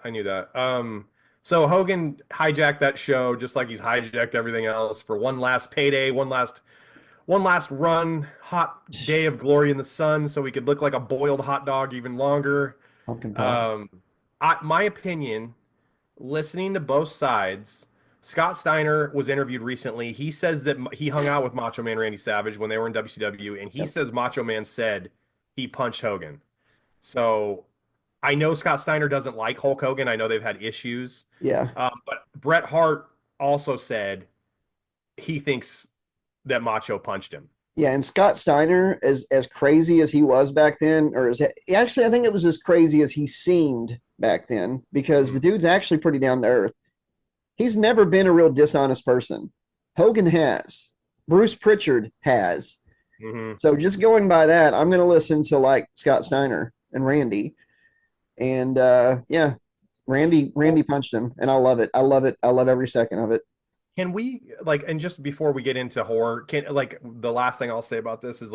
So Hogan hijacked that show just like he's hijacked everything else for one last payday, one last run, hot day of glory in the sun, so he could look like a boiled hot dog even longer. My opinion, listening to both sides, Scott Steiner was interviewed recently. He says that he hung out with Macho Man Randy Savage when they were in WCW, and he says Macho Man said he punched Hogan. So I know Scott Steiner doesn't like Hulk Hogan. I know they've had issues. Yeah. But Bret Hart also said he thinks that Macho punched him. Yeah, and Scott Steiner, as crazy as he was back then, actually, I think it was as crazy as he seemed back then, because the dude's actually pretty down to earth. He's never been a real dishonest person. Hogan has. Bruce Pritchard has. Mm-hmm. So just going by that, I'm going to listen to like Scott Steiner and Randy. And yeah, Randy punched him, and I love it. I love it. I love every second of it. Can we and just before we get into horror, the last thing I'll say about this is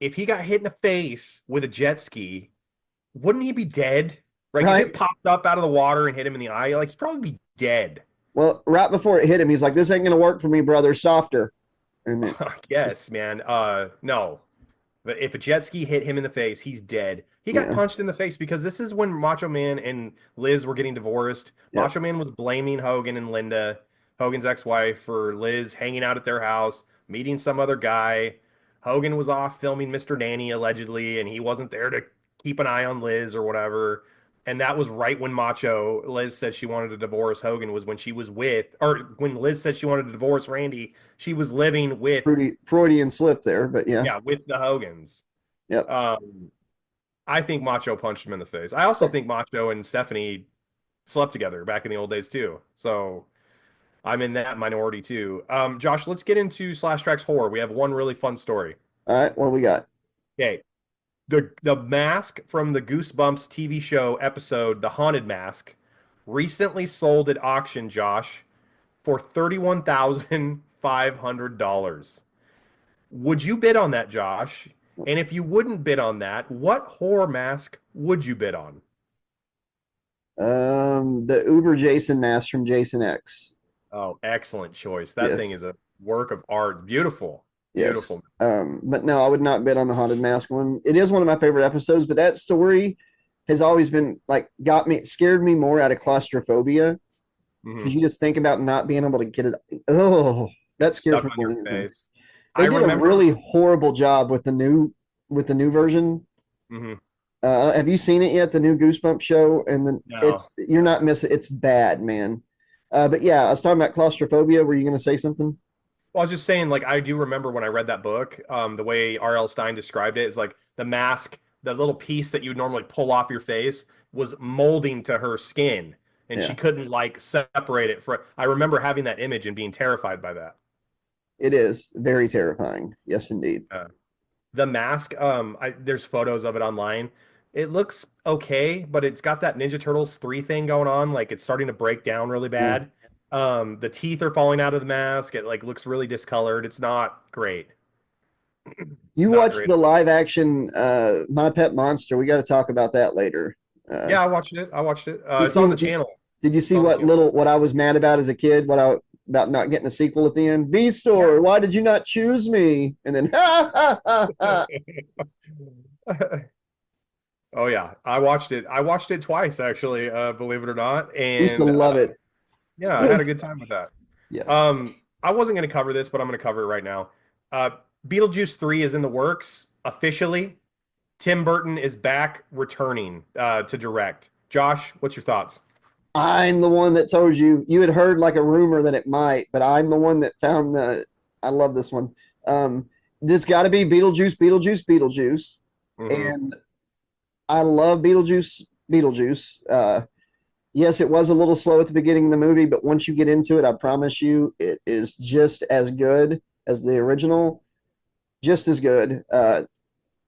if he got hit in the face with a jet ski, wouldn't he be dead? Right? If it popped up out of the water and hit him in the eye, he'd probably be dead. Well, right before it hit him, he's like, "This ain't gonna work for me, brother. Softer." And yes, man. No, but if a jet ski hit him in the face, he's dead. He got punched in the face because this is when Macho Man and Liz were getting divorced. Yep. Macho Man was blaming Hogan and Linda, Hogan's ex-wife, for Liz hanging out at their house, meeting some other guy. Hogan was off filming Mr. Nanny, allegedly, and he wasn't there to keep an eye on Liz or whatever. And that was right when Liz said she wanted to divorce Hogan, was when she was when Liz said she wanted to divorce Randy, she was living with, Freudian slip there, but yeah. yeah, with the Hogans. Yep. I think Macho punched him in the face. I also think Macho and Stephanie slept together back in the old days too. So I'm in that minority too. Josh, let's get into Slash Trax horror. We have one really fun story. All right, what do we got? Okay. The mask from the Goosebumps TV show episode, The Haunted Mask, recently sold at auction, Josh, for $31,500. Would you bid on that, Josh? And if you wouldn't bid on that, what horror mask would you bid on? The Uber Jason mask from Jason X. Oh, excellent choice. That Yes. thing is a work of art. Beautiful. Beautiful. Yes. But no, I would not bid on the Haunted Mask one. It is one of my favorite episodes, but that story has always been like scared me more out of claustrophobia. Because you just think about not being able to get it. Oh, that scares me more than anything. They did a really horrible job with the new version. Have you seen it yet? The new Goosebumps show, and then you're not missing. It's bad, man. But yeah, I was talking about claustrophobia. Were you going to say something? Well, I was just saying, like, I do remember when I read that book, the way R.L. Stine described it is like the mask, the little piece that you would normally pull off your face was molding to her skin, and she couldn't like separate it. I remember having that image and being terrified by that. It is very terrifying. Yes, indeed. The mask, there's photos of it online. It looks okay, but it's got that Ninja Turtles 3 thing going on. Like, it's starting to break down really bad. The teeth are falling out of the mask. It like looks really discolored. It's not great. You watched the live action My Pet Monster. We got to talk about that later. Yeah, I watched it. It's on the channel. Did you see what I was mad about as a kid? About not getting a sequel at the end? V-Store, why did you not choose me? And then Oh yeah, I watched it. I watched it twice actually, believe it or not. And used to love it. Yeah, I had a good time with that. Yeah. I wasn't going to cover this, but I'm going to cover it right now. Beetlejuice 3 is in the works officially. Tim Burton is back returning to direct. Josh, what's your thoughts? I'm the one that told you. You had heard like a rumor that it might, but I'm the one that found I love this one. This got to be Beetlejuice. And I love Beetlejuice. Yes, it was a little slow at the beginning of the movie, but once you get into it, I promise you, it is just as good as the original. Just as good.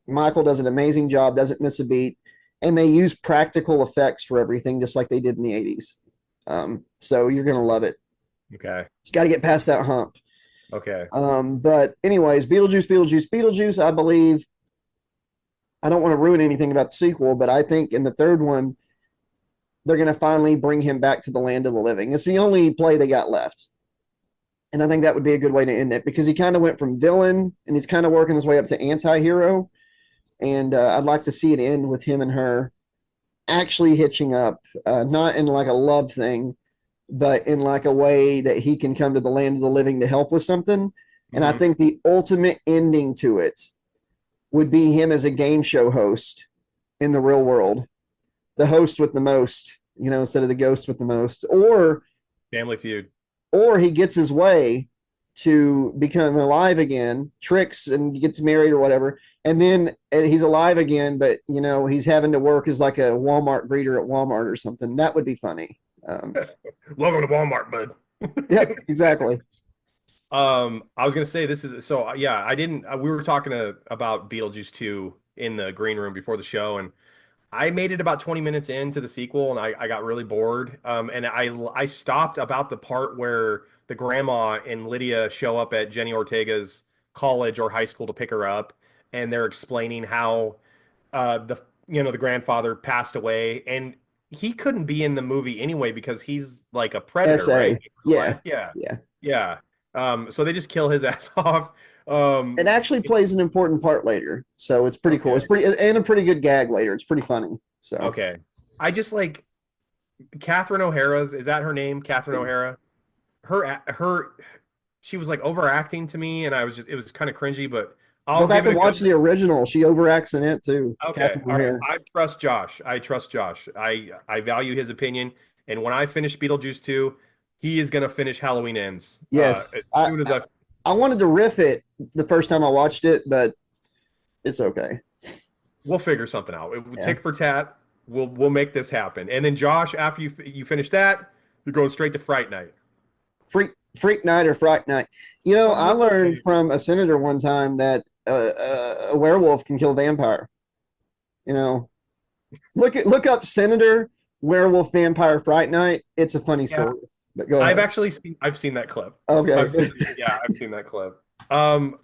Michael does an amazing job, doesn't miss a beat, and they use practical effects for everything, just like they did in the 80s. So you're going to love it. Okay. It's got to get past that hump. Okay. But anyways, Beetlejuice, I believe, I don't want to ruin anything about the sequel, but I think in the third one, they're going to finally bring him back to the land of the living. It's the only play they got left. And I think that would be a good way to end it, because he kind of went from villain and he's kind of working his way up to anti-hero. And I'd like to see it end with him and her actually hitching up, not in like a love thing, but in like a way that he can come to the land of the living to help with something. And I think the ultimate ending to it would be him as a game show host in the real world. The host with the most, instead of the ghost with the most, or Family Feud, or he gets his way to become alive again, tricks and gets married or whatever. And then he's alive again, but he's having to work as like a Walmart greeter at Walmart or something. That would be funny. Welcome to Walmart, bud. Yeah, exactly. I was going to say we were talking about Beetlejuice 2 in the green room before the show, and I made it about 20 minutes into the sequel, and I got really bored. And I stopped about the part where the grandma and Lydia show up at Jenny Ortega's college or high school to pick her up, and they're explaining how the grandfather passed away, and he couldn't be in the movie anyway because he's like a predator, right? Yeah. So they just kill his ass off. It actually plays an important part later, so it's pretty cool. It's a pretty good gag later. It's pretty funny. So okay, I just like Catherine O'Hara's. Is that her name? Catherine O'Hara. She was like overacting to me, and it was kind of cringy. But I'll Go back give it and a watch good. the original. She overacts in it too. Okay, Catherine all right. O'Hara. I trust Josh. I trust Josh. I value his opinion. And when I finish Beetlejuice 2, he is gonna finish Halloween Ends. As Yes, soon as I wanted to riff it the first time I watched it, but it's okay. we'll figure something out. It will Yeah. tick for tat. We'll make this happen. And then Josh, after you finish that, you're going straight to Fright Night. Freak Night or Fright Night. You know, I learned from a senator one time that a werewolf can kill a vampire. You know, look up Senator Werewolf Vampire Fright Night. It's a funny Yeah. story. But go ahead. I've seen that clip. Okay. I've seen that clip.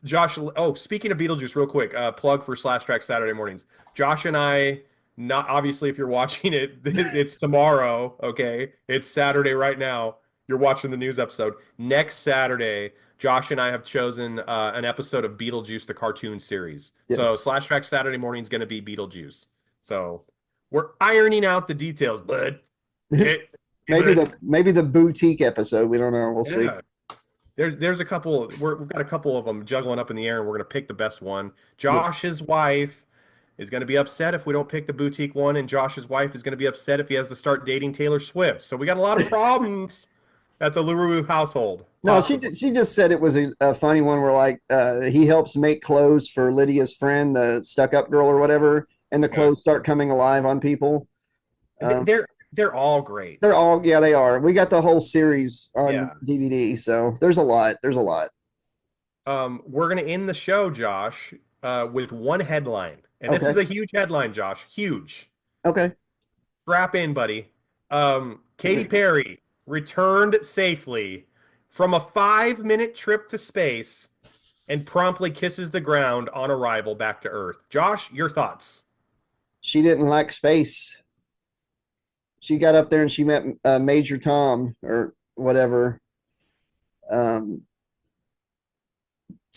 Josh, speaking of Beetlejuice, real quick, plug for Slash Track Saturday mornings. Josh and I, not obviously if you're watching it, it's tomorrow, okay? It's Saturday right now. You're watching the news episode. Next Saturday, Josh and I have chosen an episode of Beetlejuice, the cartoon series. Yes. So Slash Track Saturday morning is going to be Beetlejuice. So we're ironing out the details, bud. maybe the boutique episode. We don't know. We'll see. There's a couple. We've got a couple of them juggling up in the air, and we're gonna pick the best one. Josh's wife is gonna be upset if we don't pick the boutique one, and Josh's wife is gonna be upset if he has to start dating Taylor Swift. So we got a lot of problems at the LaRue household. No, she just said it was a funny one where like he helps make clothes for Lydia's friend, the stuck-up girl or whatever, and the clothes start coming alive on people. They're all great. They are. We got the whole series on DVD, so there's a lot. We're gonna end the show, Josh, with one headline, and this is a huge headline, Josh. Huge. Okay. Strap in, buddy. Katy Perry returned safely from a 5-minute trip to space and promptly kisses the ground on arrival back to Earth. Josh, your thoughts? She didn't like space. She got up there and she met Major Tom or whatever. So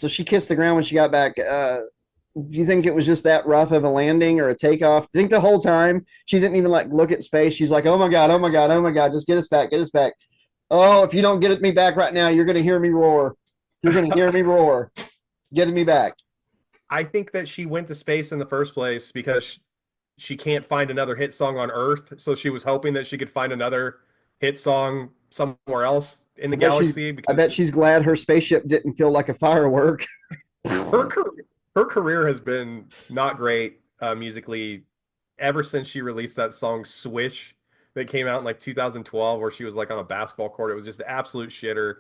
she kissed the ground when she got back. Do you think it was just that rough of a landing or a takeoff? I think the whole time she didn't even like look at space. She's like, oh my God, oh my God, oh my God, just get us back, get us back. Oh, if you don't get me back right now, you're going to hear me roar. You're going to hear me roar. Getting me back. I think that she went to space in the first place because she can't find another hit song on Earth. So she was hoping that she could find another hit song somewhere else in the galaxy. I bet she's glad her spaceship didn't feel like a firework. Her career has been not great musically ever since she released that song Swish that came out in like 2012 where she was like on a basketball court. It was just an absolute shitter.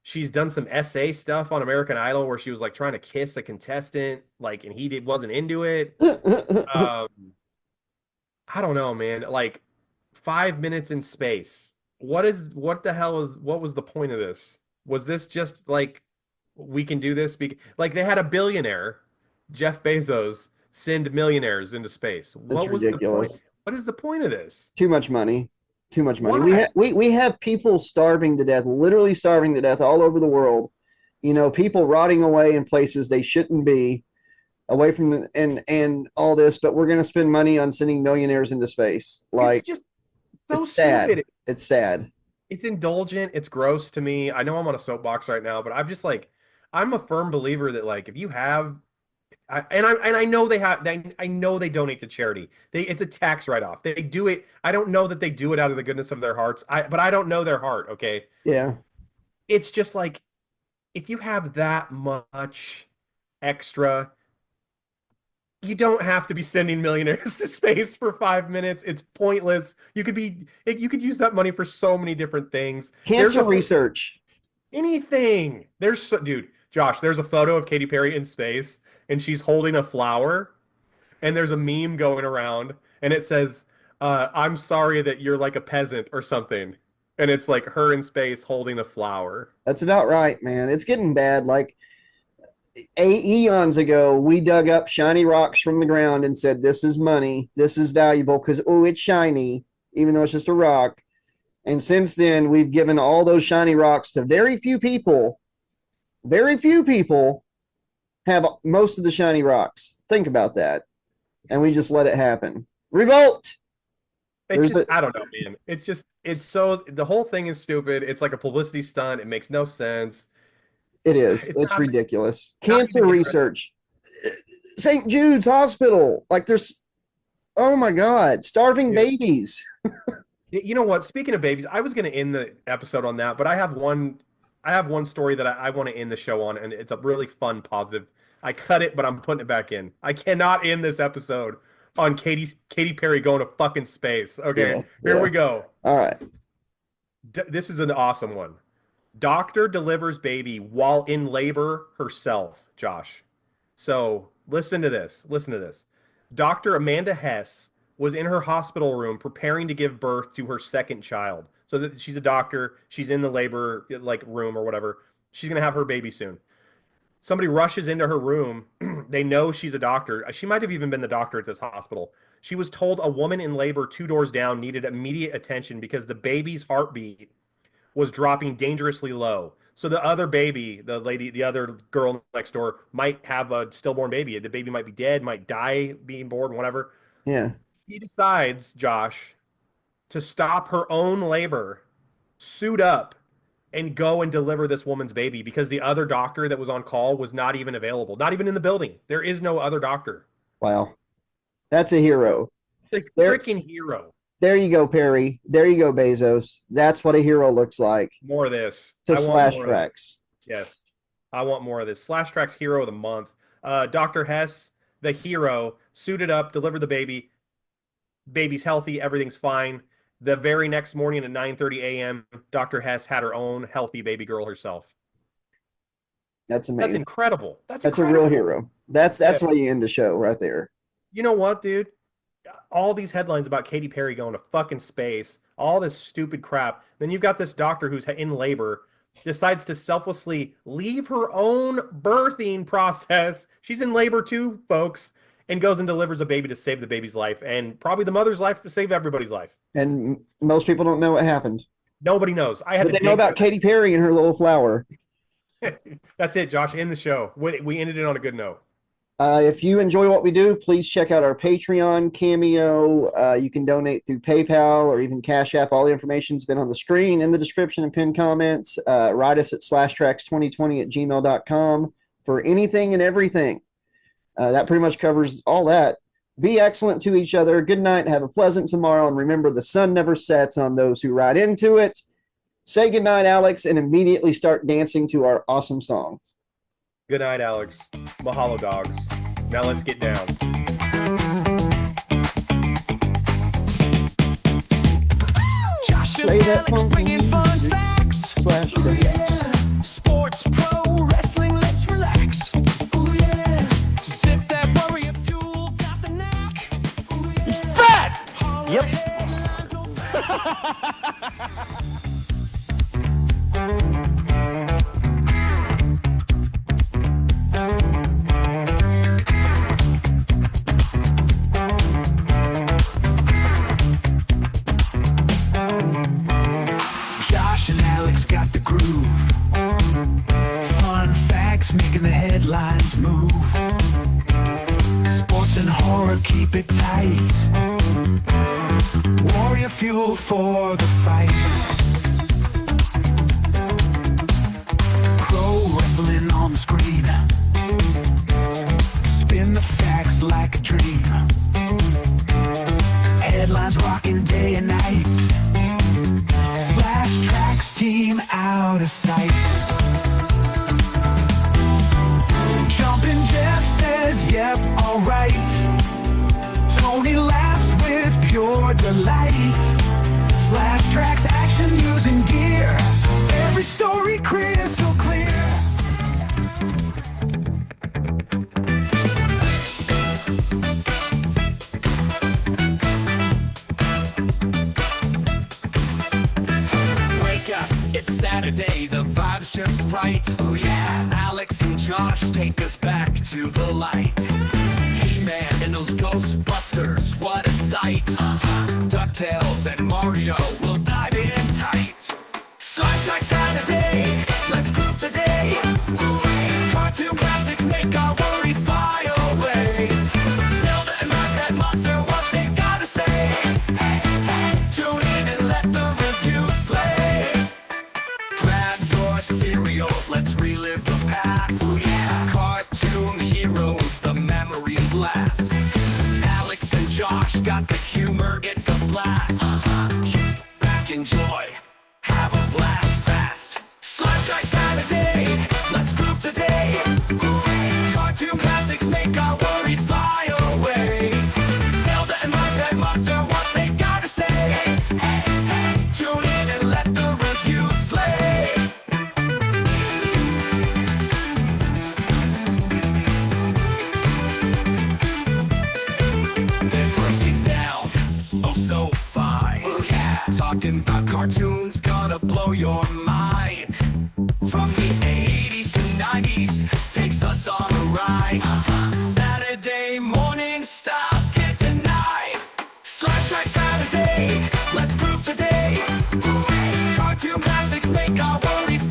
She's done some essay stuff on American Idol where she was like trying to kiss a contestant, like, and he wasn't into it. I don't know, man. Like 5 minutes in space. What was the point of this? Was this just like, we can do this? Like they had a billionaire, Jeff Bezos, send millionaires into space. That's ridiculous. What is the point of this? Too much money. Too much money. We have people starving to death, literally starving to death all over the world. You know, people rotting away in places they shouldn't be, away from and all this. But we're going to spend money on sending millionaires into space. Like, it's just so it's sad. stupid. It's sad. It's indulgent. It's gross to me. I know I'm on a soapbox right now, but I'm just like, I'm a firm believer that like if you have. I know they have. I know they donate to charity. It's a tax write-off. They do it. I don't know that they do it out of the goodness of their hearts. But I don't know their heart. Okay. Yeah. It's just like if you have that much extra, you don't have to be sending millionaires to space for 5 minutes. It's pointless. You could use that money for so many different things. Cancer research. Anything. Dude, Josh, there's a photo of Katy Perry in space. And she's holding a flower, and there's a meme going around, and it says, I'm sorry that you're like a peasant or something. And it's like her in space holding a flower. That's about right, man. It's getting bad. Like eons ago, we dug up shiny rocks from the ground and said, this is money. This is valuable because, oh, it's shiny, even though it's just a rock. And since then, we've given all those shiny rocks to very few people. Very few people have most of the shiny rocks. Think about that. And we just let it happen. Revolt! I don't know, man. The whole thing is stupid. It's like a publicity stunt. It makes no sense. It is. It's It's not- ridiculous. not Cancer even research. St. Jude's Hospital. Like there's, oh my God, starving Yeah. babies. You know what? Speaking of babies, I was going to end the episode on that, but I have one story that I want to end the show on, and it's a really fun, positive. I cut it, but I'm putting it back in. I cannot end this episode on Katy Perry going to fucking space. Okay, Yeah, here yeah. we go. All right. This is an awesome one. Doctor delivers baby while in labor herself, Josh. So listen to this. Listen to this. Dr. Amanda Hess was in her hospital room preparing to give birth to her second child. So that she's a doctor. She's in the labor room or whatever. She's going to have her baby soon. Somebody rushes into her room. They know she's a doctor. She might have even been the doctor at this hospital. She was told a woman in labor 2 doors down needed immediate attention because the baby's heartbeat was dropping dangerously low. So the other baby, the other girl next door might have a stillborn baby. The baby might be dead, might die being born, whatever. Yeah. He decides, Josh, to stop her own labor, suit up, and go and deliver this woman's baby because the other doctor that was on call was not even available, not even in the building. There is no other doctor. Wow. That's a hero. The freaking hero. There you go, Perry. There you go, Bezos. That's what a hero looks like. More of this. To I want Slash more of Trax. Yes. I want more of this. Slash Trax Hero of the Month. Dr. Hess, the hero, suited up, delivered the baby. Baby's healthy. Everything's fine. The very next morning at 9:30 a.m., Dr. Hess had her own healthy baby girl herself. That's amazing. That's incredible. That's a incredible. real hero. That's why you end the show right there. You know what, dude? All these headlines about Katy Perry going to fucking space, all this stupid crap. Then you've got this doctor who's in labor, decides to selflessly leave her own birthing process. She's in labor too, folks, and goes and delivers a baby to save the baby's life and probably the mother's life to save everybody's life. And most people don't know what happened. Nobody knows. But they know about Katy Perry and her little flower. That's it, Josh. End the show. We ended it on a good note. If you enjoy what we do, please check out our Patreon, Cameo. You can donate through PayPal or even Cash App. All the information's been on the screen, in the description, and pinned comments. Write us at slashtrax2020@gmail.com for anything and everything. That pretty much covers all that. Be excellent to each other. Good night. Have a pleasant tomorrow. And remember, the sun never sets on those who ride into it. Say good night, Alex, and immediately start dancing to our awesome song. Good night, Alex. Mahalo, dogs. Now let's get down. Josh and Play that Alex funk bringing fun music. facts. Slash Trax. Sports, pro wrestling, let's relax. Ooh yeah. Sip that warrior fuel, got the knack. Ooh yeah. He's fat. Yep. Josh and Alex got the groove. Fun facts making the headlines move. Sports and horror keep it tight. Warrior fuel for the fight. Pro wrestling on the screen. Spin the facts like a dream. Headlines rocking day and night. Slash Trax team out of sight. Jumpin' Jeff says, yep, alright. Tony laughs with pure delight. Slash Trax action using gear. Every story crystal clear. It's Saturday, the vibe's just right. Oh yeah, Alex and Josh take us back to the light. He-Man and those Ghostbusters, what a sight. DuckTales and Mario will dive in tight. Slide Track Saturday, let's groove today. Cartoon classics make our worries fly away. Zelda and Mad Monster, what they gotta say. Tune in and let the review slay. Grab your cereal, let's relive the got the humor, it's a blast. Kick back, enjoy, have a blast fast. Slash Track Saturday, let's groove today. Cartoon classics make our worries fly away. Zelda and my pet monster, what they gotta say. Hey, tune in and let the review slay. They break it down, oh so fine. Talking about cartoons, gonna blow your mind. From the 80s to 90s, takes us on a ride. Saturday morning styles can't deny. Slash Track Saturday, let's groove today. Cartoon classics make our worries